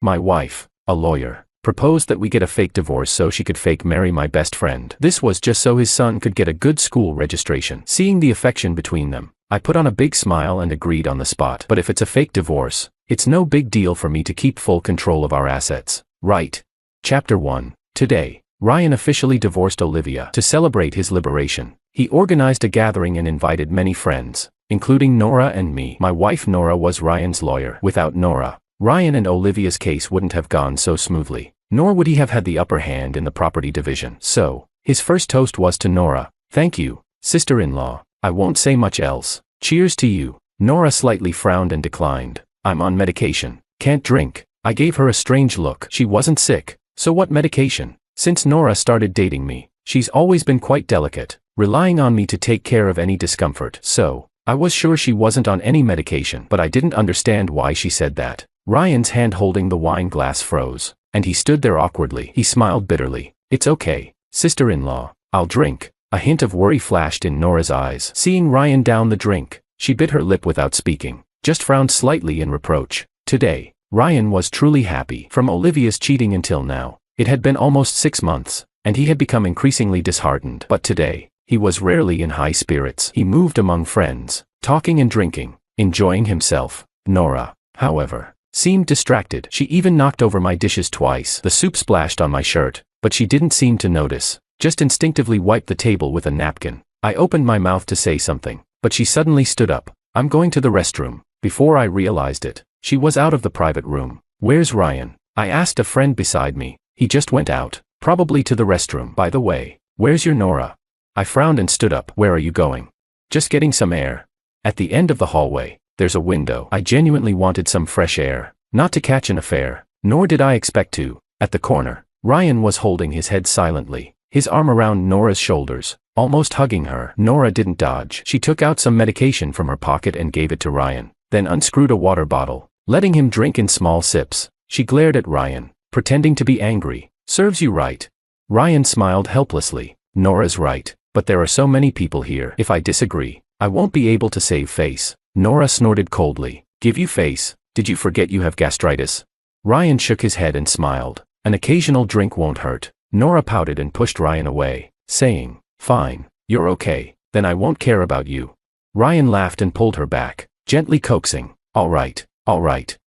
My wife, a lawyer, proposed that we get a fake divorce so she could fake marry my best friend. This was just so his son could get a good school registration. Seeing the affection between them, I put on a big smile and agreed on the spot. But if it's a fake divorce, it's no big deal for me to keep full control of our assets, right? Chapter 1. Today, Ryan officially divorced Olivia. To celebrate his liberation, he organized a gathering and invited many friends, including Nora and me. My wife Nora was Ryan's lawyer. Without Nora, Ryan and Olivia's case wouldn't have gone so smoothly, nor would he have had the upper hand in the property division. So, his first toast was to Nora. Thank you, sister-in-law. I won't say much else. Cheers to you. Nora slightly frowned and declined. I'm on medication. Can't drink. I gave her a strange look. She wasn't sick, so what medication? Since Nora started dating me, she's always been quite delicate, relying on me to take care of any discomfort. So, I was sure she wasn't on any medication, but I didn't understand why she said that. Ryan's hand holding the wine glass froze, and he stood there awkwardly. He smiled bitterly. It's okay, sister-in-law. I'll drink. A hint of worry flashed in Nora's eyes. Seeing Ryan down the drink, she bit her lip without speaking, just frowned slightly in reproach. Today, Ryan was truly happy. From Olivia's cheating until now, it had been almost 6 months, and he had become increasingly disheartened. But today, he was rarely in high spirits. He moved among friends, talking and drinking, enjoying himself. Nora, however, seemed distracted. She even knocked over my dishes twice. The soup splashed on my shirt, but she didn't seem to notice, just instinctively wiped the table with a napkin. I opened my mouth to say something, but she suddenly stood up. I'm going to the restroom. Before I realized it, she was out of the private room. Where's Ryan? I asked a friend beside me. He just went out, probably to the restroom. By the way, where's your Nora? I frowned and stood up. Where are you going? Just getting some air. At the end of the hallway, there's a window. I genuinely wanted some fresh air, not to catch an affair, nor did I expect to. At the corner, Ryan was holding his head silently, his arm around Nora's shoulders, almost hugging her. Nora didn't dodge. She took out some medication from her pocket and gave it to Ryan, then unscrewed a water bottle, letting him drink in small sips. She glared at Ryan, pretending to be angry. Serves you right. Ryan smiled helplessly. Nora's right, but there are so many people here. If I disagree, I won't be able to save face. Nora snorted coldly. Give you face? Did you forget you have gastritis? Ryan shook his head and smiled. An occasional drink won't hurt. Nora pouted and pushed Ryan away, saying, Fine, you're okay, then I won't care about you. Ryan laughed and pulled her back, gently coaxing. All right,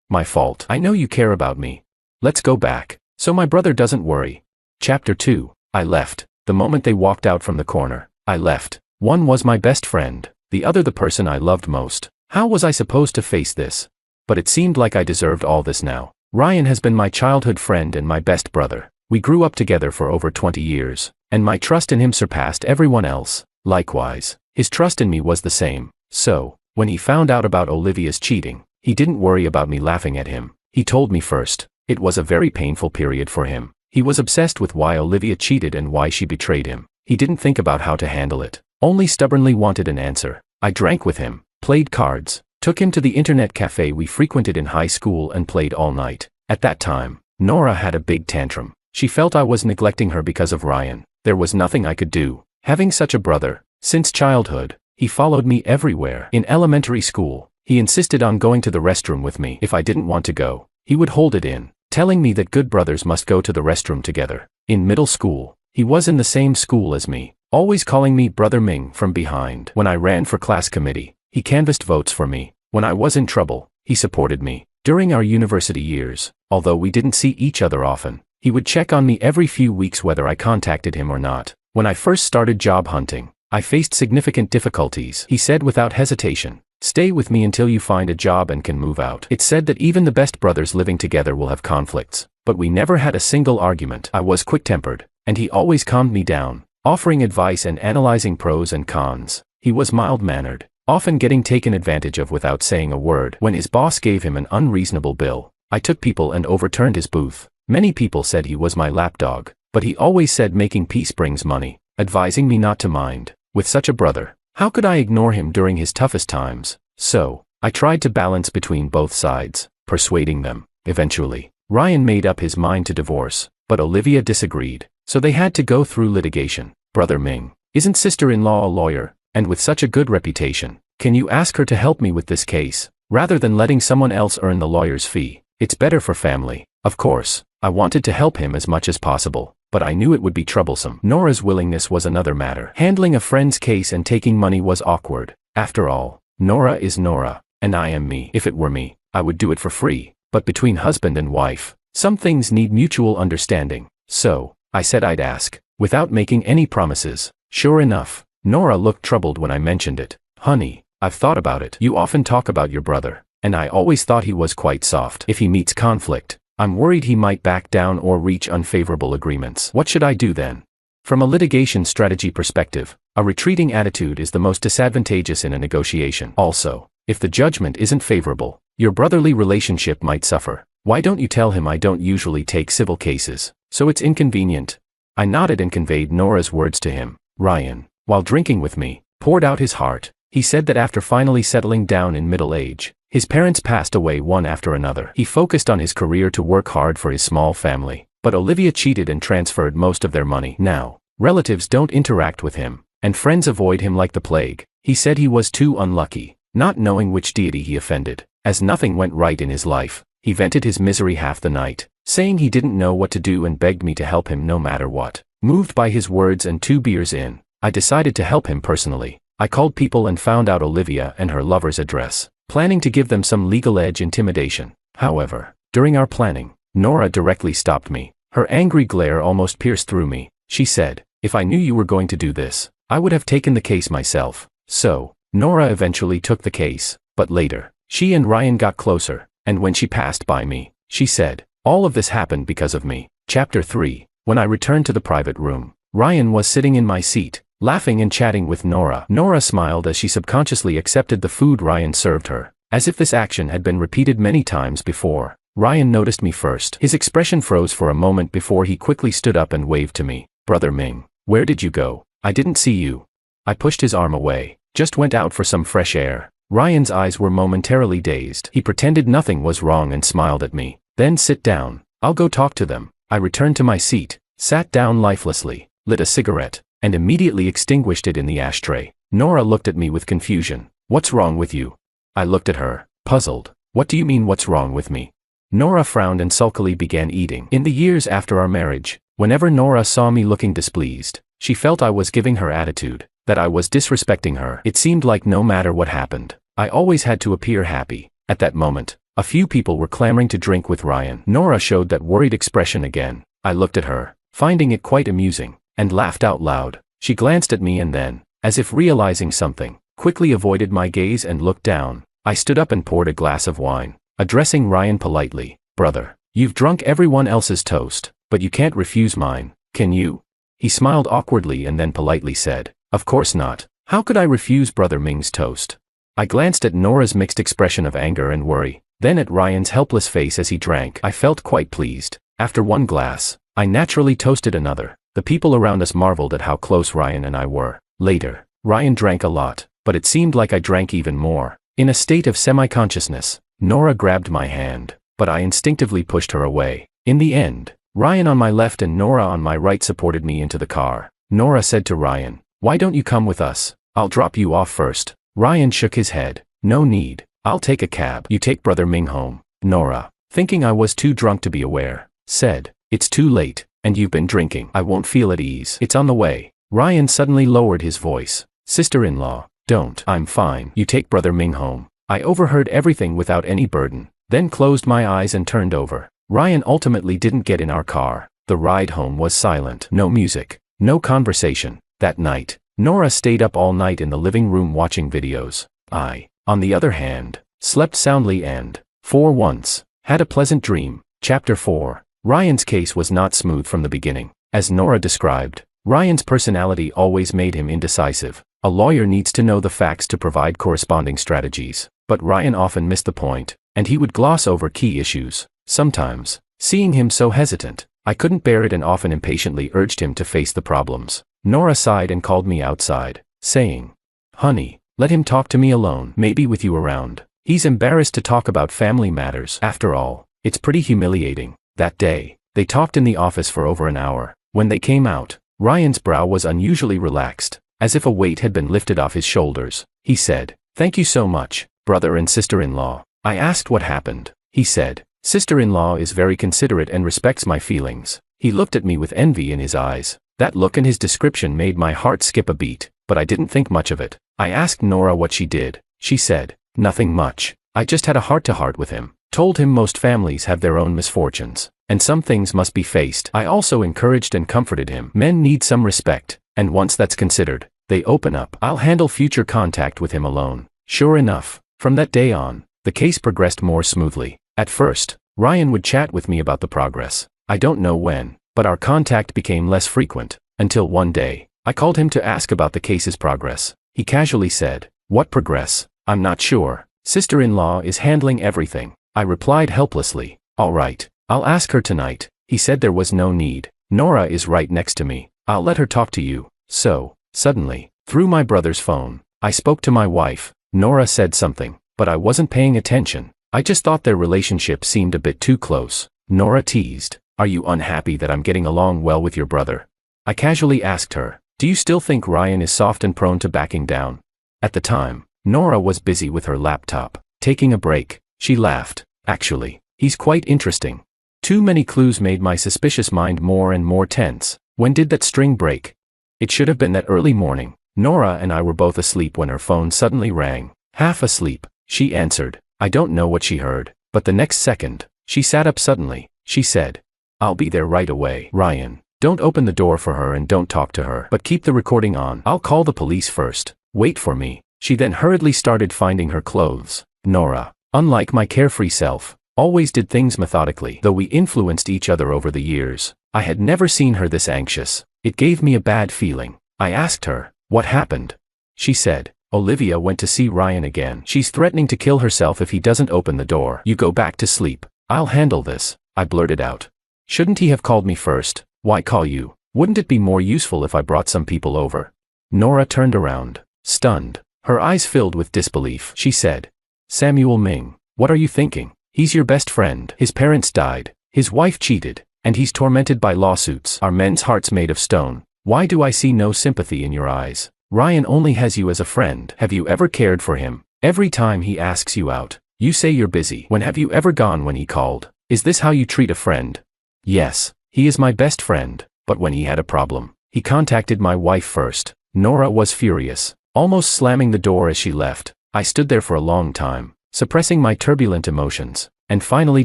my fault. I know you care about me. Let's go back, so my brother doesn't worry. Chapter 2. I left. The moment they walked out from the corner, I left. One was my best friend, the other the person I loved most. How was I supposed to face this? But it seemed like I deserved all this now. Ryan has been my childhood friend and my best brother. We grew up together for over 20 years, and my trust in him surpassed everyone else. Likewise, his trust in me was the same. So, when he found out about Olivia's cheating, he didn't worry about me laughing at him. He told me first. It was a very painful period for him. He was obsessed with why Olivia cheated and why she betrayed him. He didn't think about how to handle it, only stubbornly wanted an answer. I drank with him, played cards, took him to the internet cafe we frequented in high school and played all night. At that time, Nora had a big tantrum. She felt I was neglecting her because of Ryan. There was nothing I could do. Having such a brother, since childhood, he followed me everywhere. In elementary school, he insisted on going to the restroom with me. If I didn't want to go, he would hold it in, telling me that good brothers must go to the restroom together. In middle school, he was in the same school as me, always calling me Brother Ming from behind. When I ran for class committee, he canvassed votes for me. When I was in trouble, he supported me. During our university years, although we didn't see each other often, he would check on me every few weeks whether I contacted him or not. When I first started job hunting, I faced significant difficulties. He said without hesitation, "Stay with me until you find a job and can move out." It said that even the best brothers living together will have conflicts, but we never had a single argument. I was quick-tempered, and he always calmed me down, offering advice and analyzing pros and cons. He was mild-mannered, often getting taken advantage of without saying a word. When his boss gave him an unreasonable bill, I took people and overturned his booth. Many people said he was my lapdog, but he always said making peace brings money, advising me not to mind. With such a brother, how could I ignore him during his toughest times? So, I tried to balance between both sides, persuading them. Eventually, Ryan made up his mind to divorce, but Olivia disagreed, so they had to go through litigation. Brother Ming, isn't sister-in-law a lawyer, and with such a good reputation? Can you ask her to help me with this case, rather than letting someone else earn the lawyer's fee? It's better for family. Of course, I wanted to help him as much as possible, but I knew it would be troublesome. Nora's willingness was another matter. Handling a friend's case and taking money was awkward. After all, Nora is Nora, and I am me. If it were me, I would do it for free, but between husband and wife, some things need mutual understanding. So, I said I'd ask, without making any promises. Sure enough, Nora looked troubled when I mentioned it. Honey, I've thought about it. You often talk about your brother, and I always thought he was quite soft. If he meets conflict, I'm worried he might back down or reach unfavorable agreements. What should I do then? From a litigation strategy perspective, a retreating attitude is the most disadvantageous in a negotiation. Also, if the judgment isn't favorable, your brotherly relationship might suffer. Why don't you tell him I don't usually take civil cases, so it's inconvenient? I nodded and conveyed Nora's words to him. Ryan, while drinking with me, poured out his heart. He said that after finally settling down in middle age, his parents passed away one after another. He focused on his career to work hard for his small family, but Olivia cheated and transferred most of their money. Now, relatives don't interact with him, and friends avoid him like the plague. He said he was too unlucky, not knowing which deity he offended. As nothing went right in his life, he vented his misery half the night, saying he didn't know what to do and begged me to help him no matter what. Moved by his words and 2 beers in, I decided to help him personally. I called people and found out Olivia and her lover's address, planning to give them some legal edge intimidation. However, during our planning, Nora directly stopped me. Her angry glare almost pierced through me. She said, "If I knew you were going to do this, I would have taken the case myself." So, Nora eventually took the case, but later, she and Ryan got closer, and when she passed by me, she said, "All of this happened because of me." Chapter 3. When I returned to the private room, Ryan was sitting in my seat, laughing and chatting with Nora. Nora smiled as she subconsciously accepted the food Ryan served her, as if this action had been repeated many times before. Ryan noticed me first. His expression froze for a moment before he quickly stood up and waved to me. "Brother Ming, where did you go? I didn't see you." I pushed his arm away. "Just went out for some fresh air." Ryan's eyes were momentarily dazed. He pretended nothing was wrong and smiled at me. "Then sit down. I'll go talk to them." I returned to my seat, sat down lifelessly, lit a cigarette, and immediately extinguished it in the ashtray. Nora looked at me with confusion. "What's wrong with you?" I looked at her, puzzled. "What do you mean what's wrong with me?" Nora frowned and sulkily began eating. In the years after our marriage, whenever Nora saw me looking displeased, she felt I was giving her attitude, that I was disrespecting her. It seemed like no matter what happened, I always had to appear happy. At that moment, a few people were clamoring to drink with Ryan. Nora showed that worried expression again. I looked at her, finding it quite amusing, and laughed out loud. She glanced at me and then, as if realizing something, quickly avoided my gaze and looked down. I stood up and poured a glass of wine, addressing Ryan politely. "Brother, you've drunk everyone else's toast, but you can't refuse mine, can you?" He smiled awkwardly and then politely said, "Of course not. How could I refuse Brother Ming's toast?" I glanced at Nora's mixed expression of anger and worry, then at Ryan's helpless face as he drank. I felt quite pleased. After one glass, I naturally toasted another. The people around us marveled at how close Ryan and I were. Later, Ryan drank a lot, but it seemed like I drank even more. In a state of semi-consciousness, Nora grabbed my hand, but I instinctively pushed her away. In the end, Ryan on my left and Nora on my right supported me into the car. Nora said to Ryan, "Why don't you come with us? I'll drop you off first." Ryan shook his head. "No need. I'll take a cab. You take Brother Ming home." Nora, thinking I was too drunk to be aware, said, "It's too late, and you've been drinking. I won't feel at ease. It's on the way." Ryan suddenly lowered his voice. "Sister-in-law, don't. I'm fine. You take Brother Ming home." I overheard everything without any burden, then closed my eyes and turned over. Ryan ultimately didn't get in our car. The ride home was silent. No music, no conversation. That night, Nora stayed up all night in the living room watching videos. I, on the other hand, slept soundly and, for once, had a pleasant dream. Chapter 4. Ryan's case was not smooth from the beginning. As Nora described, Ryan's personality always made him indecisive. A lawyer needs to know the facts to provide corresponding strategies, but Ryan often missed the point, and he would gloss over key issues. Sometimes, seeing him so hesitant, I couldn't bear it and often impatiently urged him to face the problems. Nora sighed and called me outside, saying, "Honey, let him talk to me alone, maybe with you around. He's embarrassed to talk about family matters. After all, it's pretty humiliating." That day, they talked in the office for over an hour. When they came out, Ryan's brow was unusually relaxed, as if a weight had been lifted off his shoulders. He said, "Thank you so much, brother and sister-in-law." I asked what happened. He said, Sister-in-law is very considerate and respects my feelings. He looked at me with envy in his eyes. That look and his description made my heart skip a beat, but I didn't think much of it. I asked Nora what she did. She said, "Nothing much. I just had a heart-to-heart with him. Told him most families have their own misfortunes, and some things must be faced." I also encouraged and comforted him. Men need some respect, and once that's considered, they open up. I'll handle future contact with him alone. Sure enough, from that day on, the case progressed more smoothly. At first, Ryan would chat with me about the progress. I don't know when, but our contact became less frequent, until one day, I called him to ask about the case's progress. He casually said, "What progress? I'm not sure. Sister-in-law is handling everything." I replied helplessly, "All right, I'll ask her tonight." He said there was no need. "Nora is right next to me. I'll let her talk to you." So, suddenly, through my brother's phone, I spoke to my wife. Nora said something, but I wasn't paying attention. I just thought their relationship seemed a bit too close. Nora teased, "Are you unhappy that I'm getting along well with your brother?" I casually asked her, "Do you still think Ryan is soft and prone to backing down?" At the time, Nora was busy with her laptop, taking a break. She laughed. "Actually, he's quite interesting." Too many clues made my suspicious mind more and more tense. When did that string break? It should have been that early morning. Nora and I were both asleep when her phone suddenly rang. Half asleep, she answered. I don't know what she heard, but the next second, she sat up suddenly. She said, "I'll be there right away." "Ryan, don't open the door for her and don't talk to her, but keep the recording on. I'll call the police first. Wait for me." She then hurriedly started finding her clothes. Nora, unlike my carefree self, always did things methodically. Though we influenced each other over the years, I had never seen her this anxious. It gave me a bad feeling. I asked her, "What happened?" She said, "Olivia went to see Ryan again. She's threatening to kill herself if he doesn't open the door. You go back to sleep. I'll handle this." I blurted out. "Shouldn't he have called me first? Why call you? Wouldn't it be more useful if I brought some people over?" Nora turned around, stunned. Her eyes filled with disbelief. She said, "Samuel Ming, what are you thinking? He's your best friend. His parents died. His wife cheated. And he's tormented by lawsuits. Are men's hearts made of stone? Why do I see no sympathy in your eyes? Ryan only has you as a friend. Have you ever cared for him? Every time he asks you out, you say you're busy. When have you ever gone when he called? Is this how you treat a friend?" "Yes, he is my best friend, but when he had a problem, he contacted my wife first." Nora was furious, almost slamming the door as she left. I stood there for a long time, suppressing my turbulent emotions, and finally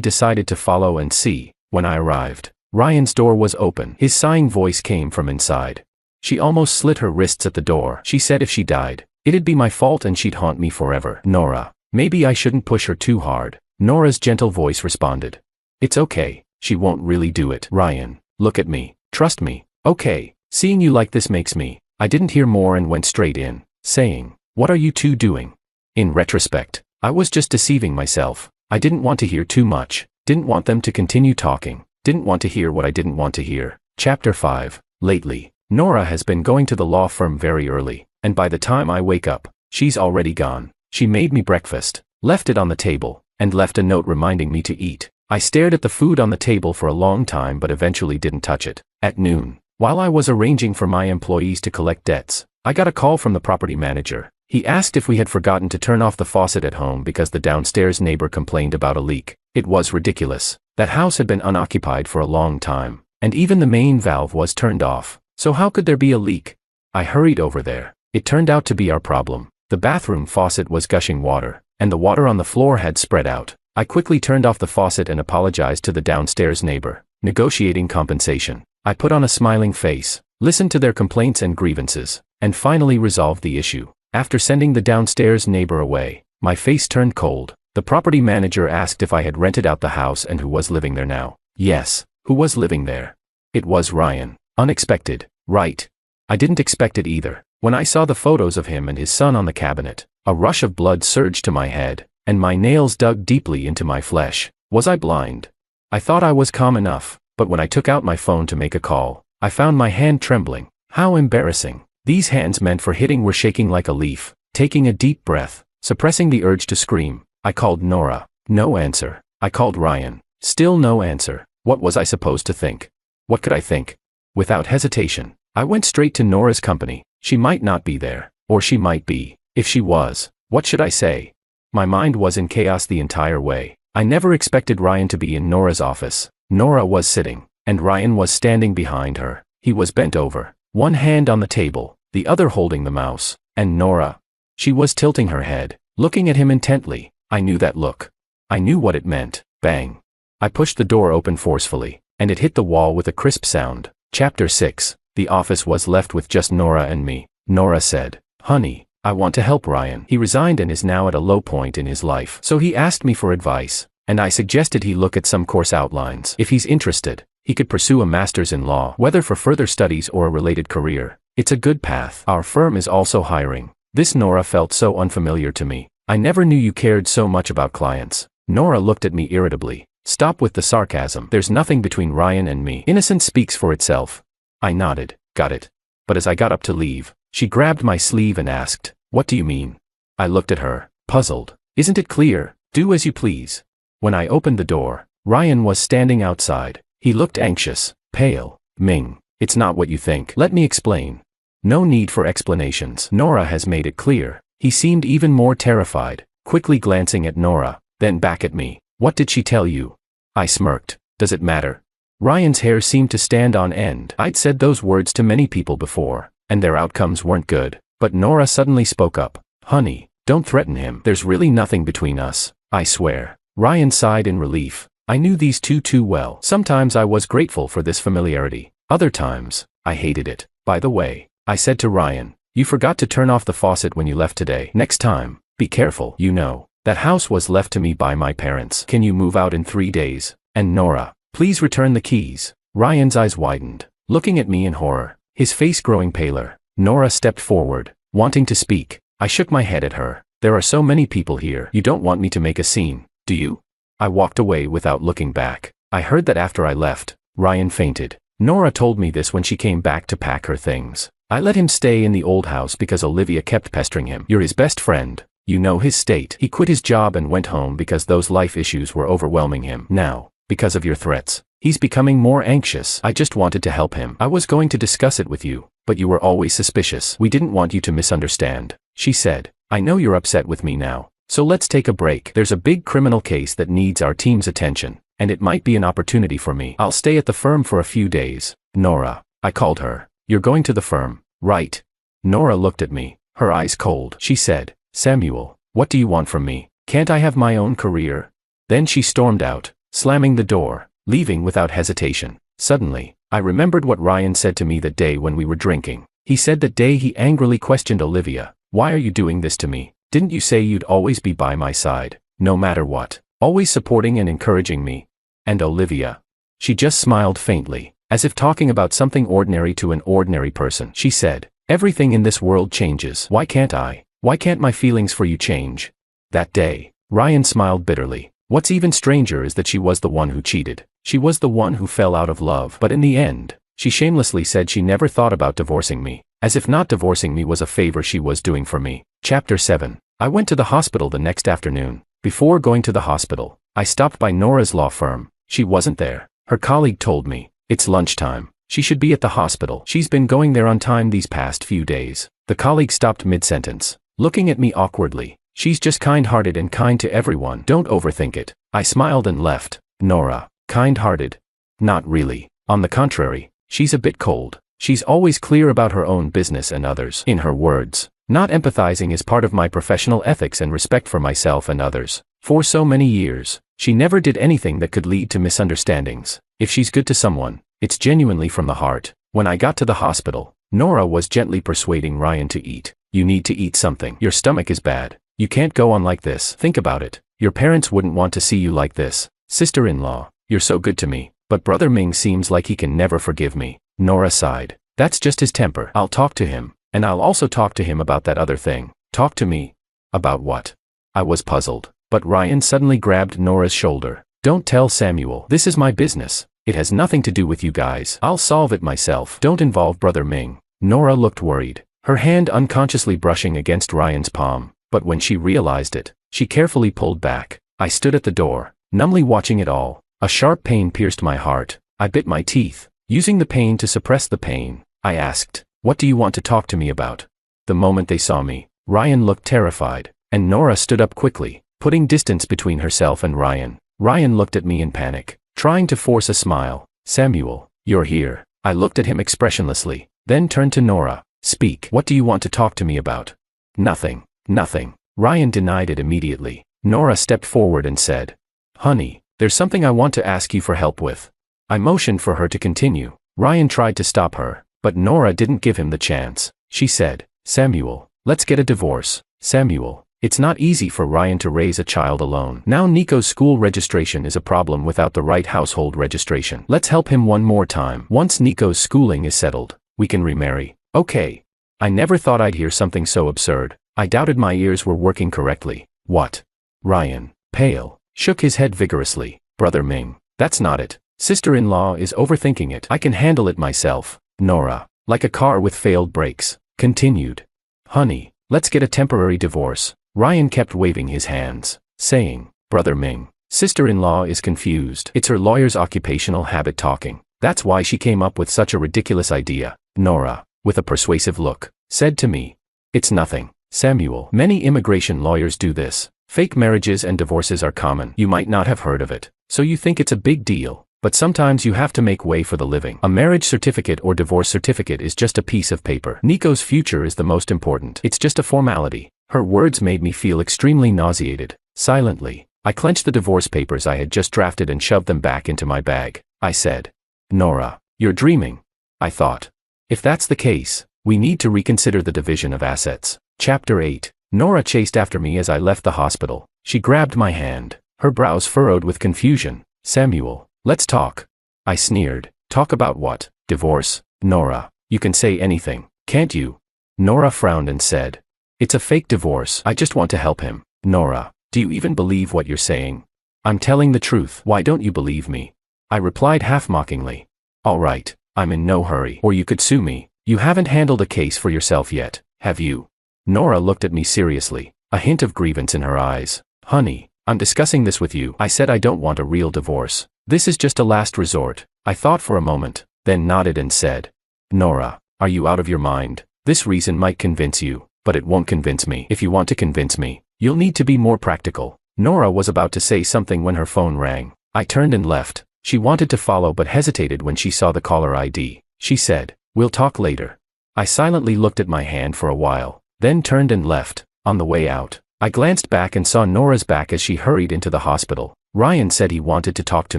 decided to follow and see. When I arrived, Ryan's door was open. His sighing voice came from inside. She almost slit her wrists at the door. She said if she died, it'd be my fault and she'd haunt me forever. "Nora, maybe I shouldn't push her too hard." Nora's gentle voice responded. "It's okay, she won't really do it." "Ryan, look at me, trust me." "Okay, seeing you like this makes me." I didn't hear more and went straight in, saying, "What are you two doing?" In retrospect, I was just deceiving myself. I didn't want to hear too much, didn't want them to continue talking, didn't want to hear what I didn't want to hear. Chapter 5. Lately, Nora has been going to the law firm very early, and by the time I wake up, she's already gone. She made me breakfast, left it on the table, and left a note reminding me to eat. I stared at the food on the table for a long time but eventually didn't touch it. At noon, while I was arranging for my employees to collect debts, I got a call from the property manager. He asked if we had forgotten to turn off the faucet at home because the downstairs neighbor complained about a leak. It was ridiculous. That house had been unoccupied for a long time, and even the main valve was turned off. So how could there be a leak? I hurried over there. It turned out to be our problem. The bathroom faucet was gushing water, and the water on the floor had spread out. I quickly turned off the faucet and apologized to the downstairs neighbor, negotiating compensation. I put on a smiling face, listened to their complaints and grievances, and finally resolved the issue. After sending the downstairs neighbor away, my face turned cold. The property manager asked if I had rented out the house and who was living there now. Yes, who was living there? It was Ryan. Unexpected, right? I didn't expect it either. When I saw the photos of him and his son on the cabinet, a rush of blood surged to my head, and my nails dug deeply into my flesh. Was I blind? I thought I was calm enough, but when I took out my phone to make a call, I found my hand trembling. How embarrassing. These hands meant for hitting were shaking like a leaf. Taking a deep breath, suppressing the urge to scream, I called Nora. No answer. I called Ryan. Still no answer. What was I supposed to think? What could I think? Without hesitation, I went straight to Nora's company. She might not be there, or she might be. If she was, what should I say? My mind was in chaos the entire way. I never expected Ryan to be in Nora's office. Nora was sitting, and Ryan was standing behind her. He was bent over, one hand on the table, the other holding the mouse, and Nora. She was tilting her head, looking at him intently. I knew that look. I knew what it meant. Bang. I pushed the door open forcefully, and it hit the wall with a crisp sound. Chapter 6. The office was left with just Nora and me. Nora said, "Honey, I want to help Ryan. He resigned and is now at a low point in his life. So he asked me for advice, and I suggested he look at some course outlines. If he's interested, he could pursue a master's in law, whether for further studies or a related career. It's a good path. Our firm is also hiring." This Nora felt so unfamiliar to me. I never knew you cared so much about clients. Nora looked at me irritably. Stop with the sarcasm. There's nothing between Ryan and me. Innocence speaks for itself. I nodded. Got it. But as I got up to leave, she grabbed my sleeve and asked, "What do you mean?" I looked at her, puzzled. "Isn't it clear? Do as you please." When I opened the door, Ryan was standing outside. He looked anxious, pale. "Ming, it's not what you think. Let me explain." "No need for explanations. Nora has made it clear." He seemed even more terrified, quickly glancing at Nora, then back at me. "What did she tell you?" I smirked. "Does it matter?" Ryan's hair seemed to stand on end. I'd said those words to many people before, and their outcomes weren't good. But Nora suddenly spoke up. "Honey, don't threaten him. There's really nothing between us, I swear." Ryan sighed in relief. I knew these two too well. Sometimes I was grateful for this familiarity. Other times, I hated it. "By the way," I said to Ryan, "you forgot to turn off the faucet when you left today. Next time, be careful. You know, that house was left to me by my parents. Can you move out in 3 days? And Nora, please return the keys." Ryan's eyes widened, looking at me in horror, his face growing paler. Nora stepped forward, wanting to speak. I shook my head at her. "There are so many people here. You don't want me to make a scene, do you?" I walked away without looking back. I heard that after I left, Ryan fainted. Nora told me this when she came back to pack her things. I let him stay in the old house because Olivia kept pestering him. "You're his best friend. You know his state." He quit his job and went home because those life issues were overwhelming him. Now, because of your threats, he's becoming more anxious. I just wanted to help him. I was going to discuss it with you, but you were always suspicious. We didn't want you to misunderstand. She said, "I know you're upset with me now, so let's take a break. There's a big criminal case that needs our team's attention, and it might be an opportunity for me. I'll stay at the firm for a few days." "Nora," I called her. "You're going to the firm, right?" Nora looked at me, her eyes cold. She said, "Samuel, what do you want from me? Can't I have my own career?" Then she stormed out, slamming the door, leaving without hesitation. Suddenly, I remembered what Ryan said to me that day when we were drinking. He said that day he angrily questioned Olivia. "Why are you doing this to me? Didn't you say you'd always be by my side, no matter what, always supporting and encouraging me?" And Olivia? She just smiled faintly, as if talking about something ordinary to an ordinary person. She said, "Everything in this world changes. Why can't I? Why can't my feelings for you change?" That day, Ryan smiled bitterly. What's even stranger is that she was the one who cheated. She was the one who fell out of love. But in the end, she shamelessly said she never thought about divorcing me, as if not divorcing me was a favor she was doing for me. Chapter 7. I went to the hospital the next afternoon. Before going to the hospital, I stopped by Nora's law firm. She wasn't there. Her colleague told me, "It's lunchtime. She should be at the hospital. She's been going there on time these past few days." The colleague stopped mid-sentence, looking at me awkwardly. "She's just kind-hearted and kind to everyone. Don't overthink it." I smiled and left. Nora, kind-hearted? Not really. On the contrary, she's a bit cold. She's always clear about her own business and others. In her words, "Not empathizing is part of my professional ethics and respect for myself and others." For so many years, she never did anything that could lead to misunderstandings. If she's good to someone, it's genuinely from the heart. When I got to the hospital, Nora was gently persuading Ryan to eat. "You need to eat something. Your stomach is bad. You can't go on like this. Think about it. Your parents wouldn't want to see you like this. Sister-in-law, you're so good to me, but Brother Ming seems like he can never forgive me." Nora sighed. "That's just his temper. I'll talk to him, and I'll also talk to him about that other thing." "Talk to me? About what?" I was puzzled, but Ryan suddenly grabbed Nora's shoulder. "Don't tell Samuel. This is my business. It has nothing to do with you guys. I'll solve it myself. Don't involve Brother Ming." Nora looked worried, her hand unconsciously brushing against Ryan's palm. But when she realized it, she carefully pulled back. I stood at the door, numbly watching it all. A sharp pain pierced my heart. I bit my teeth, using the pain to suppress the pain. I asked, "What do you want to talk to me about?" The moment they saw me, Ryan looked terrified, and Nora stood up quickly, putting distance between herself and Ryan. Ryan looked at me in panic, trying to force a smile. Samuel, you're here. I looked at him expressionlessly, then turned to Nora. Speak. What do you want to talk to me about? Nothing. Nothing. Ryan denied it immediately. Nora stepped forward and said, Honey, there's something I want to ask you for help with. I motioned for her to continue. Ryan tried to stop her, but Nora didn't give him the chance. She said, Samuel, let's get a divorce. Samuel, it's not easy for Ryan to raise a child alone. Now Nico's school registration is a problem without the right household registration. Let's help him one more time. Once Nico's schooling is settled, we can remarry. Okay. I never thought I'd hear something so absurd. I doubted my ears were working correctly. What? Ryan, pale, shook his head vigorously. Brother Ming, that's not it. Sister-in-law is overthinking it. I can handle it myself. Nora, like a car with failed brakes, continued. Honey, let's get a temporary divorce. Ryan kept waving his hands, saying, Brother Ming, sister-in-law is confused. It's her lawyer's occupational habit talking. That's why she came up with such a ridiculous idea. Nora, with a persuasive look, said to me, It's nothing, Samuel. Many immigration lawyers do this. Fake marriages and divorces are common. You might not have heard of it, so you think it's a big deal. But sometimes you have to make way for the living. A marriage certificate or divorce certificate is just a piece of paper. Nico's future is the most important. It's just a formality. Her words made me feel extremely nauseated. Silently, I clenched the divorce papers I had just drafted and shoved them back into my bag. I said, Nora, you're dreaming. I thought. If that's the case, we need to reconsider the division of assets. Chapter 8. Nora chased after me as I left the hospital. She grabbed my hand, her brows furrowed with confusion. Samuel, let's talk. I sneered. Talk about what? Divorce? Nora, you can say anything, can't you? Nora frowned and said, It's a fake divorce. I just want to help him. Nora, do you even believe what you're saying? I'm telling the truth. Why don't you believe me? I replied half-mockingly. All right, I'm in no hurry. Or you could sue me. You haven't handled a case for yourself yet, have you? Nora looked at me seriously, a hint of grievance in her eyes. Honey, I'm discussing this with you. I said I don't want a real divorce. This is just a last resort. I thought for a moment, then nodded and said, Nora, are you out of your mind? This reason might convince you, but it won't convince me. If you want to convince me, you'll need to be more practical. Nora was about to say something when her phone rang. I turned and left. She wanted to follow but hesitated when she saw the caller ID. She said, We'll talk later. I silently looked at my hand for a while, then turned and left. On the way out, I glanced back and saw Nora's back as she hurried into the hospital. Ryan said he wanted to talk to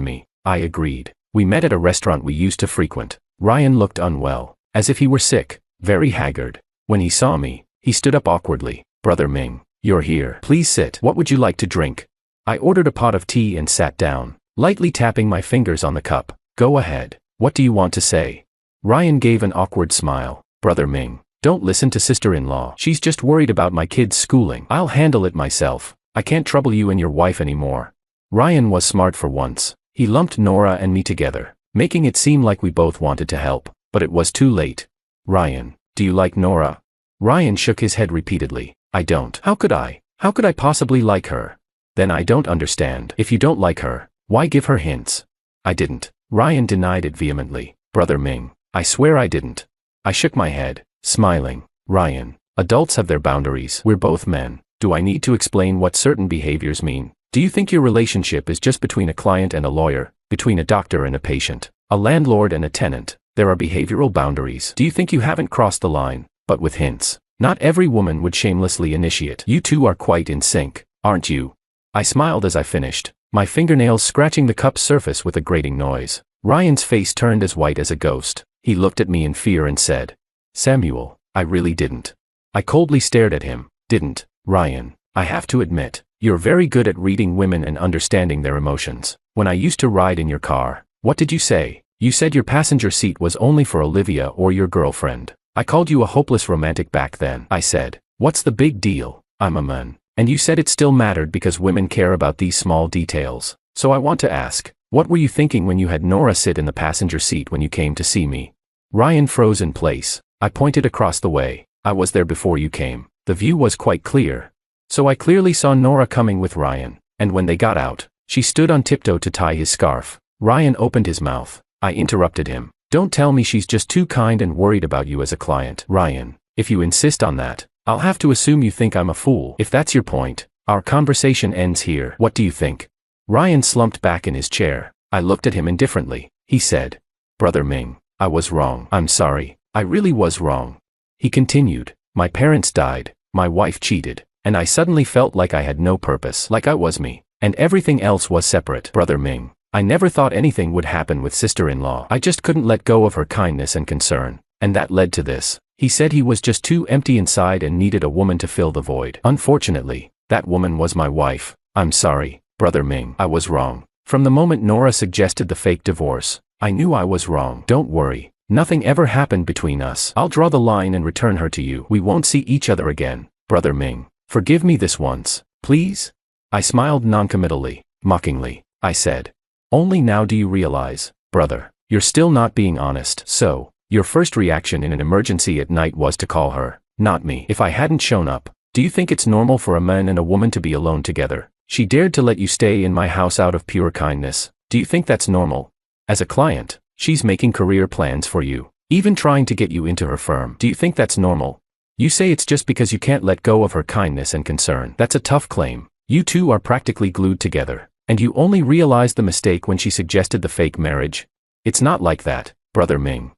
me. I agreed. We met at a restaurant we used to frequent. Ryan looked unwell, as if he were sick, very haggard. When he saw me, he stood up awkwardly. Brother Ming, you're here. Please sit. What would you like to drink? I ordered a pot of tea and sat down, lightly tapping my fingers on the cup. Go ahead. What do you want to say? Ryan gave an awkward smile. Brother Ming, don't listen to sister-in-law. She's just worried about my kids' schooling. I'll handle it myself. I can't trouble you and your wife anymore. Ryan was smart for once. He lumped Nora and me together, making it seem like we both wanted to help, but it was too late. Ryan, do you like Nora? Ryan shook his head repeatedly. I don't. How could I? How could I possibly like her? Then I don't understand. If you don't like her, why give her hints? I didn't. Ryan denied it vehemently. Brother Ming, I swear I didn't. I shook my head, smiling. Ryan, adults have their boundaries. We're both men. Do I need to explain what certain behaviors mean? Do you think your relationship is just between a client and a lawyer, between a doctor and a patient, a landlord and a tenant? There are behavioral boundaries. Do you think you haven't crossed the line, but with hints? Not every woman would shamelessly initiate. You two are quite in sync, aren't you? I smiled as I finished, my fingernails scratching the cup's surface with a grating noise. Ryan's face turned as white as a ghost. He looked at me in fear and said, Samuel, I really didn't. I coldly stared at him. Didn't, Ryan, I have to admit, you're very good at reading women and understanding their emotions. When I used to ride in your car, what did you say? You said your passenger seat was only for Olivia or your girlfriend. I called you a hopeless romantic back then. I said, what's the big deal? I'm a man. And you said it still mattered because women care about these small details. So I want to ask, what were you thinking when you had Nora sit in the passenger seat when you came to see me? Ryan froze in place. I pointed across the way. I was there before you came. The view was quite clear. So I clearly saw Nora coming with Ryan, and when they got out, she stood on tiptoe to tie his scarf. Ryan opened his mouth. I interrupted him. Don't tell me she's just too kind and worried about you as a client. Ryan, if you insist on that, I'll have to assume you think I'm a fool. If that's your point, our conversation ends here. What do you think? Ryan slumped back in his chair. I looked at him indifferently. He said, "Brother Ming, I was wrong. I'm sorry. I really was wrong." He continued, "My parents died, my wife cheated, and I suddenly felt like I had no purpose, like I was me, and everything else was separate. Brother Ming, I never thought anything would happen with sister-in-law. I just couldn't let go of her kindness and concern, and that led to this." He said he was just too empty inside and needed a woman to fill the void. "Unfortunately, that woman was my wife. I'm sorry, Brother Ming. I was wrong. From the moment Nora suggested the fake divorce, I knew I was wrong. Don't worry. Nothing ever happened between us. I'll draw the line and return her to you. We won't see each other again. Brother Ming, forgive me this once, please?" I smiled noncommittally, mockingly. I said, "Only now do you realize, brother, you're still not being honest. So, your first reaction in an emergency at night was to call her, not me. If I hadn't shown up, do you think it's normal for a man and a woman to be alone together? She dared to let you stay in my house out of pure kindness. Do you think that's normal? As a client, she's making career plans for you, even trying to get you into her firm. Do you think that's normal? You say it's just because you can't let go of her kindness and concern. That's a tough claim. You two are practically glued together, and you only realized the mistake when she suggested the fake marriage. It's not like that, Brother Ming.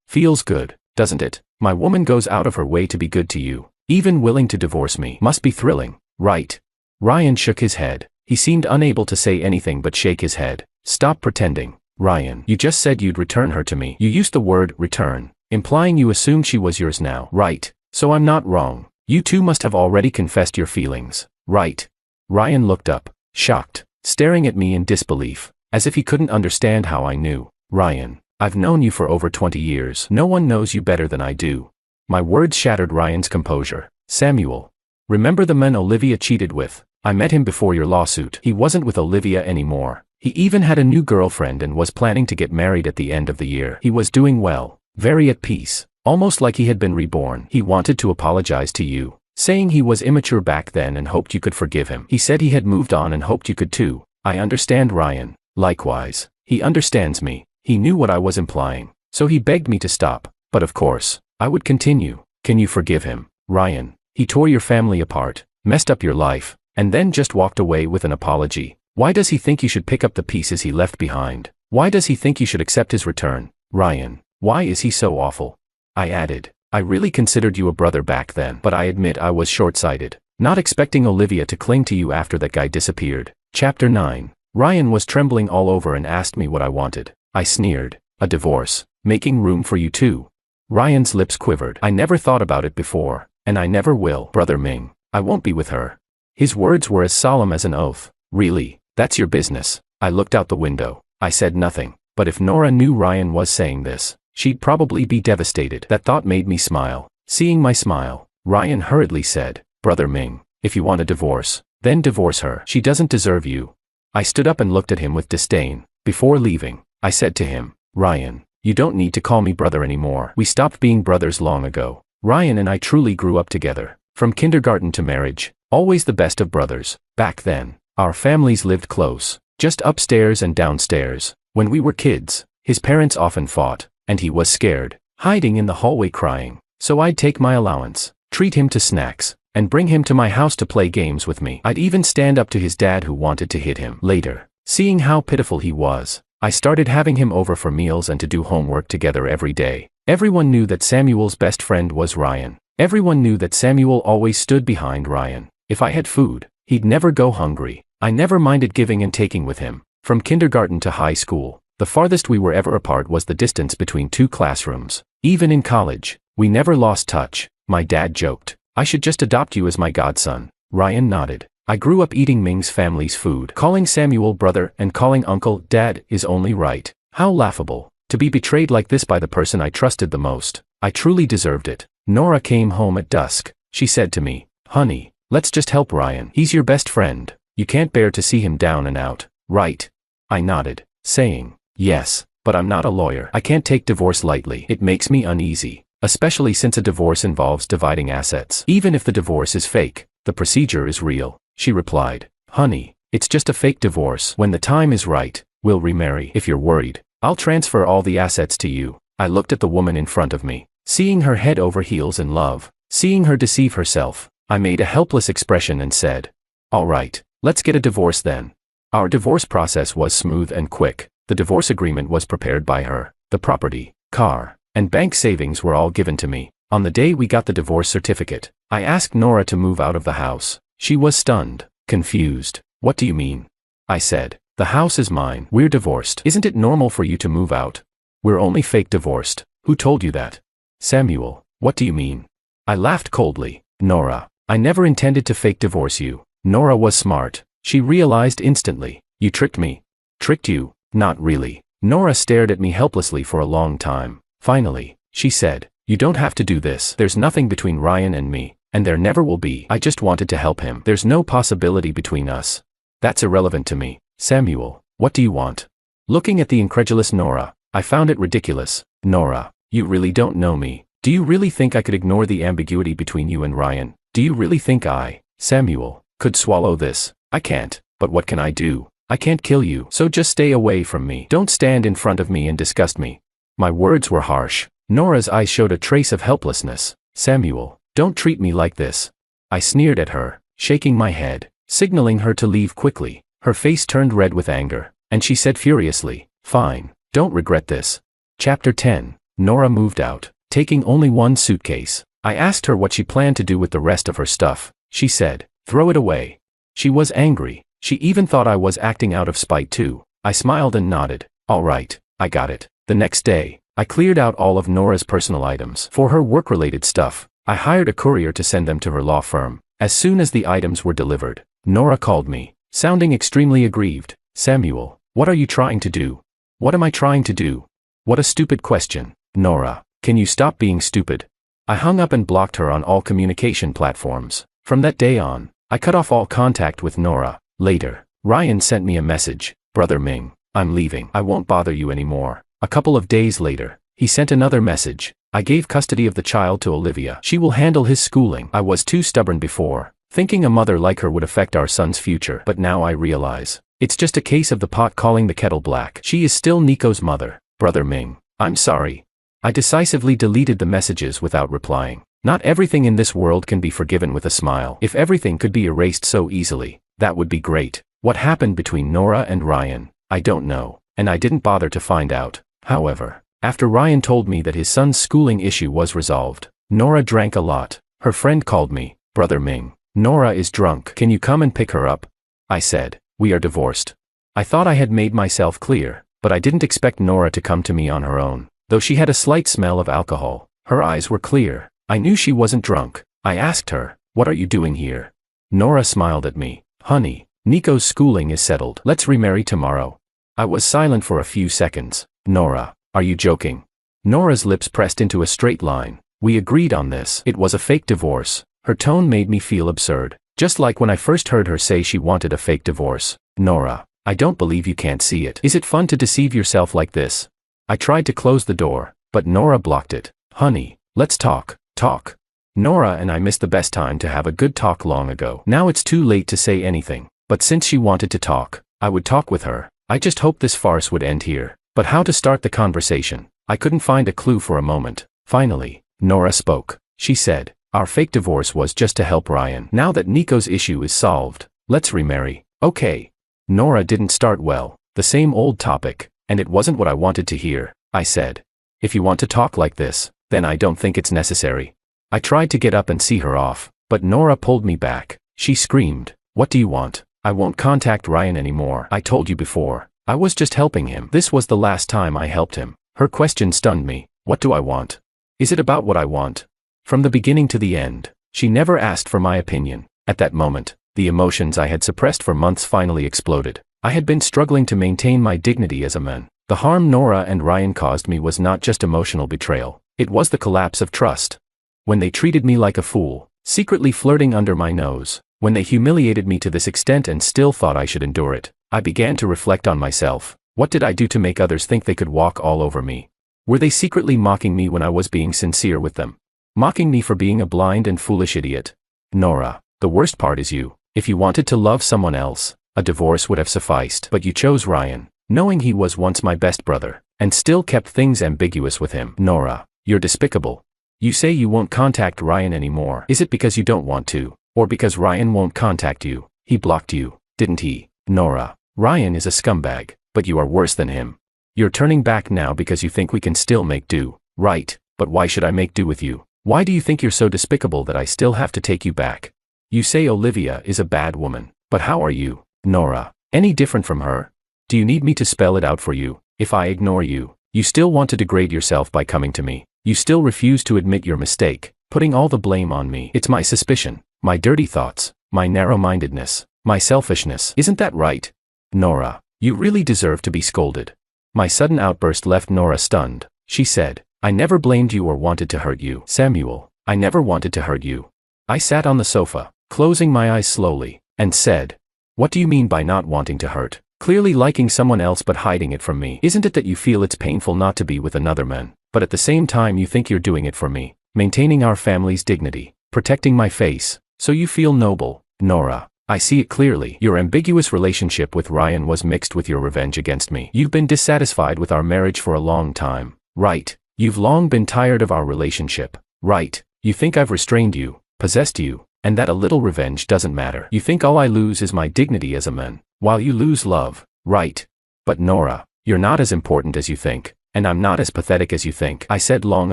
Feels good, doesn't it? My woman goes out of her way to be good to you, even willing to divorce me. Must be thrilling, right?" Ryan shook his head. He seemed unable to say anything but shake his head. "Stop pretending, Ryan. You just said you'd return her to me. You used the word return, implying you assumed she was yours now, right? So I'm not wrong. You two must have already confessed your feelings, right?" Ryan looked up, shocked, staring at me in disbelief, as if he couldn't understand how I knew. "Ryan, I've known you for over 20 years. No one knows you better than I do." My words shattered Ryan's composure. "Samuel, remember the man Olivia cheated with? I met him before your lawsuit. He wasn't with Olivia anymore. He even had a new girlfriend and was planning to get married at the end of the year. He was doing well, very at peace, almost like he had been reborn. He wanted to apologize to you, saying he was immature back then and hoped you could forgive him. He said he had moved on and hoped you could too. I understand, Ryan. Likewise, he understands me. He knew what I was implying, so he begged me to stop, but of course, I would continue. Can you forgive him, Ryan? He tore your family apart, messed up your life, and then just walked away with an apology. Why does he think you should pick up the pieces he left behind? Why does he think you should accept his return, Ryan? Why is he so awful?" I added, "I really considered you a brother back then, but I admit I was short-sighted, not expecting Olivia to cling to you after that guy disappeared." Chapter 9. Ryan was trembling all over and asked me what I wanted. I sneered, "A divorce, making room for you too." Ryan's lips quivered. "I never thought about it before, and I never will, Brother Ming. I won't be with her." His words were as solemn as an oath. "Really, that's your business." I looked out the window. I said nothing, but if Nora knew Ryan was saying this, she'd probably be devastated. That thought made me smile. Seeing my smile, Ryan hurriedly said, "Brother Ming, if you want a divorce, then divorce her. She doesn't deserve you." I stood up and looked at him with disdain. Before leaving, I said to him, "Ryan, you don't need to call me brother anymore. We stopped being brothers long ago. Ryan and I truly grew up together. From kindergarten to marriage, always the best of brothers. Back then, our families lived close, just upstairs and downstairs. When we were kids, his parents often fought, and he was scared, hiding in the hallway crying. So I'd take my allowance, treat him to snacks, and bring him to my house to play games with me. I'd even stand up to his dad who wanted to hit him. Later, seeing how pitiful he was, I started having him over for meals and to do homework together every day. Everyone knew that Samuel's best friend was Ryan. Everyone knew that Samuel always stood behind Ryan. If I had food, he'd never go hungry. I never minded giving and taking with him. From kindergarten to high school, the farthest we were ever apart was the distance between two classrooms. Even in college, we never lost touch. My dad joked, "I should just adopt you as my godson." Ryan nodded. I grew up eating Ming's family's food. Calling Samuel brother and calling uncle dad is only right. How laughable. To be betrayed like this by the person I trusted the most. I truly deserved it. Nora came home at dusk. She said to me, "Honey, let's just help Ryan. He's your best friend. You can't bear to see him down and out, right?" I nodded, saying, "Yes, but I'm not a lawyer. I can't take divorce lightly. It makes me uneasy, especially since a divorce involves dividing assets. Even if the divorce is fake, the procedure is real." She replied, "Honey, it's just a fake divorce. When the time is right, we'll remarry. If you're worried, I'll transfer all the assets to you." I looked at the woman in front of me, seeing her head over heels in love, seeing her deceive herself. I made a helpless expression and said, "All right, let's get a divorce then." Our divorce process was smooth and quick. The divorce agreement was prepared by her. The property, car, and bank savings were all given to me. On the day we got the divorce certificate, I asked Nora to move out of the house. She was stunned, confused. What do you mean? I said, the house is mine. We're divorced. Isn't it normal for you to move out? We're only fake divorced. Who told you that? Samuel, what do you mean? I laughed coldly. Nora, I never intended to fake divorce you. Nora was smart. She realized instantly. You tricked me. Tricked you? Not really. Nora stared at me helplessly for a long time. Finally, she said, you don't have to do this. There's nothing between Ryan and me, and there never will be. I just wanted to help him. There's no possibility between us. That's irrelevant to me. Samuel, what do you want? Looking at the incredulous Nora, I found it ridiculous. Nora, you really don't know me. Do you really think I could ignore the ambiguity between you and Ryan? Do you really think I, Samuel, could swallow this? I can't. But what can I do? I can't kill you, so just stay away from me. Don't stand in front of me and disgust me. My words were harsh. Nora's eyes showed a trace of helplessness. Samuel, don't treat me like this. I sneered at her, shaking my head, signaling her to leave quickly. Her face turned red with anger, and she said furiously, fine, don't regret this. Chapter 10. Nora moved out, taking only one suitcase. I asked her what she planned to do with the rest of her stuff. She said, throw it away. She was angry. She even thought I was acting out of spite too. I smiled and nodded. All right, I got it. The next day, I cleared out all of Nora's personal items. For her work-related stuff, I hired a courier to send them to her law firm. As soon as the items were delivered, Nora called me, sounding extremely aggrieved. Samuel, what are you trying to do? What am I trying to do? What a stupid question. Nora, can you stop being stupid? I hung up and blocked her on all communication platforms. From that day on, I cut off all contact with Nora. Later, Ryan sent me a message. Brother Ming, I'm leaving. I won't bother you anymore. A couple of days later, he sent another message. I gave custody of the child to Olivia. She will handle his schooling. I was too stubborn before, thinking a mother like her would affect our son's future. But now I realize, it's just a case of the pot calling the kettle black. She is still Nico's mother. Brother Ming, I'm sorry. I decisively deleted the messages without replying. Not everything in this world can be forgiven with a smile. If everything could be erased so easily, that would be great. What happened between Nora and Ryan, I don't know, and I didn't bother to find out. However, after Ryan told me that his son's schooling issue was resolved, Nora drank a lot. Her friend called me. Brother Ming, Nora is drunk. Can you come and pick her up? I said, we are divorced. I thought I had made myself clear, but I didn't expect Nora to come to me on her own. Though she had a slight smell of alcohol, her eyes were clear. I knew she wasn't drunk. I asked her, what are you doing here? Nora smiled at me. Honey, Nico's schooling is settled. Let's remarry tomorrow. I was silent for a few seconds. Nora, are you joking? Nora's lips pressed into a straight line. We agreed on this. It was a fake divorce. Her tone made me feel absurd. Just like when I first heard her say she wanted a fake divorce. Nora, I don't believe you can't see it. Is it fun to deceive yourself like this? I tried to close the door, but Nora blocked it. Honey, let's talk. Talk. Nora and I missed the best time to have a good talk long ago. Now it's too late to say anything. But since she wanted to talk, I would talk with her. I just hoped this farce would end here. But how to start the conversation? I couldn't find a clue for a moment. Finally, Nora spoke. She said, our fake divorce was just to help Ryan. Now that Nico's issue is solved, let's remarry. Okay. Nora didn't start well. The same old topic, and it wasn't what I wanted to hear. I said, if you want to talk like this, then I don't think it's necessary. I tried to get up and see her off, but Nora pulled me back. She screamed, what do you want? I won't contact Ryan anymore. I told you before. I was just helping him. This was the last time I helped him. Her question stunned me. What do I want? Is it about what I want? From the beginning to the end, she never asked for my opinion. At that moment, the emotions I had suppressed for months finally exploded. I had been struggling to maintain my dignity as a man. The harm Nora and Ryan caused me was not just emotional betrayal. It was the collapse of trust. When they treated me like a fool, secretly flirting under my nose, when they humiliated me to this extent and still thought I should endure it, I began to reflect on myself. What did I do to make others think they could walk all over me? Were they secretly mocking me when I was being sincere with them? Mocking me for being a blind and foolish idiot? Nora, the worst part is you. If you wanted to love someone else, a divorce would have sufficed. But you chose Ryan, knowing he was once my best brother, and still kept things ambiguous with him. Nora, you're despicable. You say you won't contact Ryan anymore. Is it because you don't want to? Or because Ryan won't contact you? He blocked you, didn't he? Nora, Ryan is a scumbag, but you are worse than him. You're turning back now because you think we can still make do, right? But why should I make do with you? Why do you think you're so despicable that I still have to take you back? You say Olivia is a bad woman, but how are you, Nora, any different from her? Do you need me to spell it out for you? If I ignore you, you still want to degrade yourself by coming to me. You still refuse to admit your mistake, putting all the blame on me. It's my suspicion, my dirty thoughts, my narrow-mindedness, my selfishness. Isn't that right? Nora, you really deserve to be scolded. My sudden outburst left Nora stunned. She said, I never blamed you or wanted to hurt you. Samuel, I never wanted to hurt you. I sat on the sofa, closing my eyes slowly, and said, what do you mean by not wanting to hurt? Clearly liking someone else but hiding it from me. Isn't it that you feel it's painful not to be with another man, but at the same time you think you're doing it for me, maintaining our family's dignity, protecting my face, so you feel noble? Nora, I see it clearly. Your ambiguous relationship with Ryan was mixed with your revenge against me. You've been dissatisfied with our marriage for a long time, right? You've long been tired of our relationship, right? You think I've restrained you, possessed you, and that a little revenge doesn't matter. You think all I lose is my dignity as a man, while you lose love, right? But Nora, you're not as important as you think, and I'm not as pathetic as you think. I said long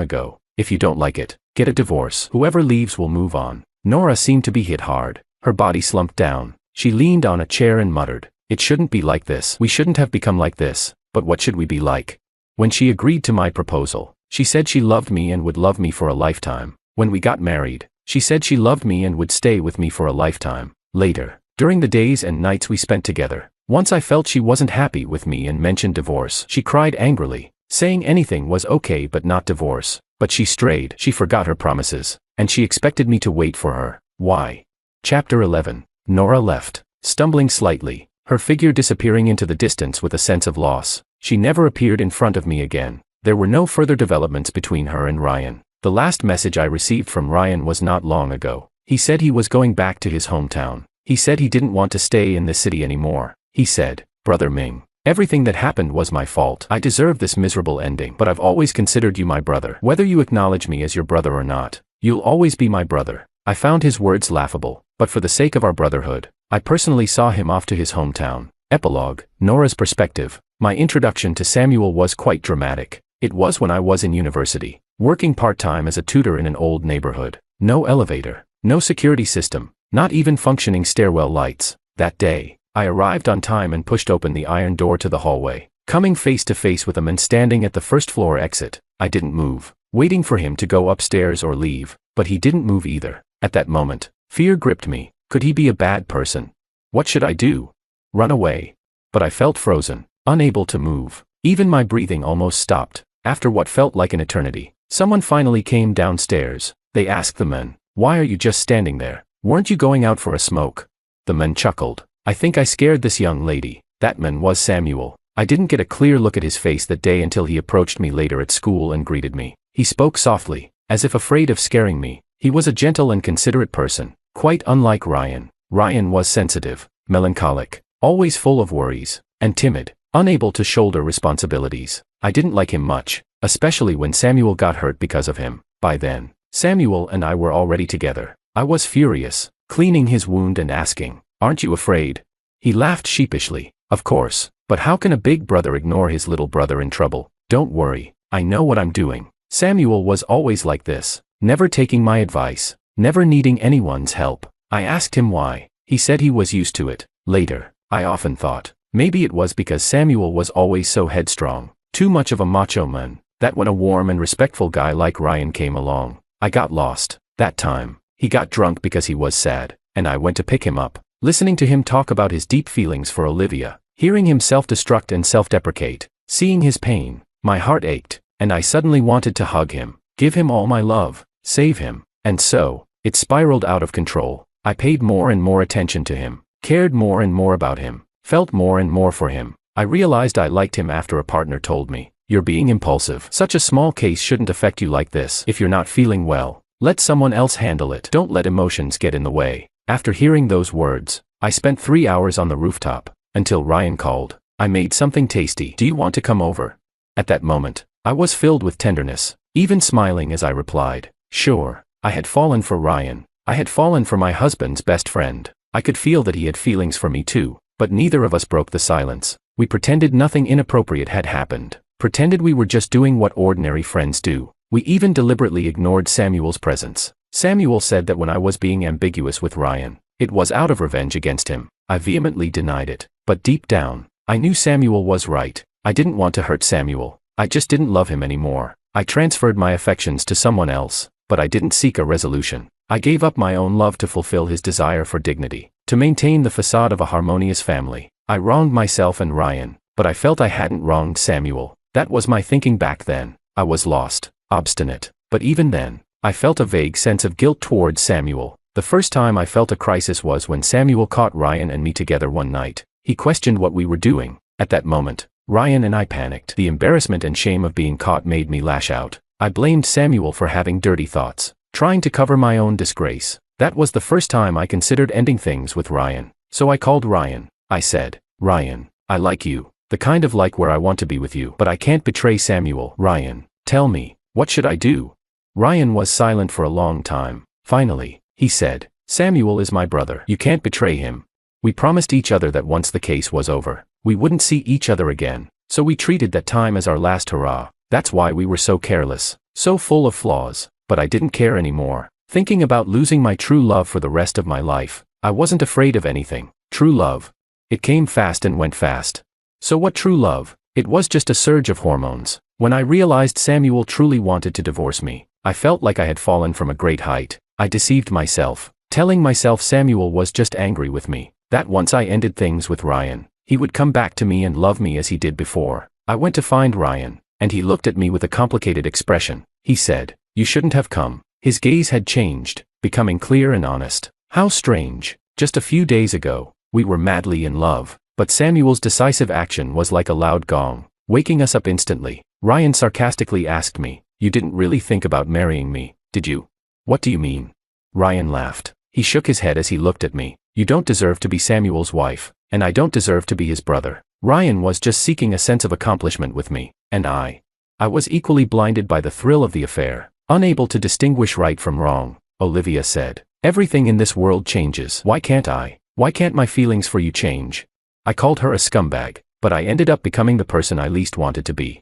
ago, if you don't like it, get a divorce. Whoever leaves will move on. Nora seemed to be hit hard. Her body slumped down. She leaned on a chair and muttered, it shouldn't be like this. We shouldn't have become like this, but what should we be like? When she agreed to my proposal, she said she loved me and would love me for a lifetime. When we got married, she said she loved me and would stay with me for a lifetime. Later, during the days and nights we spent together, once I felt she wasn't happy with me and mentioned divorce. She cried angrily, saying anything was okay but not divorce. But she strayed. She forgot her promises, and she expected me to wait for her. Why? Chapter 11. Nora left, stumbling slightly, her figure disappearing into the distance with a sense of loss. She never appeared in front of me again. There were no further developments between her and Ryan. The last message I received from Ryan was not long ago. He said he was going back to his hometown. He said he didn't want to stay in this city anymore. He said, Brother Ming, everything that happened was my fault. I deserve this miserable ending, but I've always considered you my brother. Whether you acknowledge me as your brother or not, you'll always be my brother. I found his words laughable, but for the sake of our brotherhood, I personally saw him off to his hometown. Epilogue, Nora's perspective. My introduction to Samuel was quite dramatic. It was when I was in university, working part-time as a tutor in an old neighborhood. No elevator, no security system, not even functioning stairwell lights. That day, I arrived on time and pushed open the iron door to the hallway, coming face to face with a man standing at the first floor exit. I didn't move, waiting for him to go upstairs or leave, but he didn't move either. At that moment, fear gripped me. Could he be a bad person? What should I do? Run away? But I felt frozen, unable to move. Even my breathing almost stopped. After what felt like an eternity, someone finally came downstairs. They asked the man, why are you just standing there? Weren't you going out for a smoke? The man chuckled. I think I scared this young lady. That man was Samuel. I didn't get a clear look at his face that day until he approached me later at school and greeted me. He spoke softly, as if afraid of scaring me. He was a gentle and considerate person, quite unlike Ryan. Ryan was sensitive, melancholic, always full of worries, and timid, unable to shoulder responsibilities. I didn't like him much, especially when Samuel got hurt because of him. By then, Samuel and I were already together. I was furious, cleaning his wound and asking, aren't you afraid? He laughed sheepishly. Of course, but how can a big brother ignore his little brother in trouble? Don't worry, I know what I'm doing. Samuel was always like this, never taking my advice, never needing anyone's help. I asked him why. He said he was used to it. Later, I often thought, maybe it was because Samuel was always so headstrong, too much of a macho man, that when a warm and respectful guy like Ryan came along, I got lost. That time, he got drunk because he was sad, and I went to pick him up. Listening to him talk about his deep feelings for Olivia, hearing him self-destruct and self-deprecate, seeing his pain, my heart ached, and I suddenly wanted to hug him, give him all my love, save him. And so, it spiraled out of control. I paid more and more attention to him, cared more and more about him, felt more and more for him. I realized I liked him after a partner told me, you're being impulsive. Such a small case shouldn't affect you like this. If you're not feeling well, let someone else handle it. Don't let emotions get in the way. After hearing those words, I spent 3 hours on the rooftop, until Ryan called. I made something tasty. Do you want to come over? At that moment, I was filled with tenderness, even smiling as I replied, sure. I had fallen for Ryan. I had fallen for my husband's best friend. I could feel that he had feelings for me too. But neither of us broke the silence. We pretended nothing inappropriate had happened. Pretended we were just doing what ordinary friends do. We even deliberately ignored Samuel's presence. Samuel said that when I was being ambiguous with Ryan, it was out of revenge against him. I vehemently denied it. But deep down, I knew Samuel was right. I didn't want to hurt Samuel. I just didn't love him anymore. I transferred my affections to someone else, but I didn't seek a resolution. I gave up my own love to fulfill his desire for dignity, to maintain the facade of a harmonious family. I wronged myself and Ryan, but I felt I hadn't wronged Samuel. That was my thinking back then. I was lost, obstinate. But even then, I felt a vague sense of guilt towards Samuel. The first time I felt a crisis was when Samuel caught Ryan and me together one night. He questioned what we were doing. At that moment, Ryan and I panicked. The embarrassment and shame of being caught made me lash out. I blamed Samuel for having dirty thoughts, trying to cover my own disgrace. That was the first time I considered ending things with Ryan. So I called Ryan. I said, "Ryan, I like you. The kind of like where I want to be with you. But I can't betray Samuel. Ryan, tell me, what should I do?" Ryan was silent for a long time. Finally, he said, "Samuel is my brother. You can't betray him. We promised each other that once the case was over, we wouldn't see each other again. So we treated that time as our last hurrah. That's why we were so careless, so full of flaws. But I didn't care anymore. Thinking about losing my true love for the rest of my life, I wasn't afraid of anything. True love. It came fast and went fast. So what true love? It was just a surge of hormones. When I realized Samuel truly wanted to divorce me, I felt like I had fallen from a great height. I deceived myself, telling myself Samuel was just angry with me, that once I ended things with Ryan, he would come back to me and love me as he did before. I went to find Ryan, and he looked at me with a complicated expression. He said, "You shouldn't have come." His gaze had changed, becoming clear and honest. How strange. Just a few days ago, we were madly in love. But Samuel's decisive action was like a loud gong, waking us up instantly. Ryan sarcastically asked me, "You didn't really think about marrying me, did you?" "What do you mean?" Ryan laughed. He shook his head as he looked at me. "You don't deserve to be Samuel's wife, and I don't deserve to be his brother." Ryan was just seeking a sense of accomplishment with me, and I was equally blinded by the thrill of the affair, unable to distinguish right from wrong. Olivia said, "Everything in this world changes. Why can't I? Why can't my feelings for you change?" I called her a scumbag, but I ended up becoming the person I least wanted to be.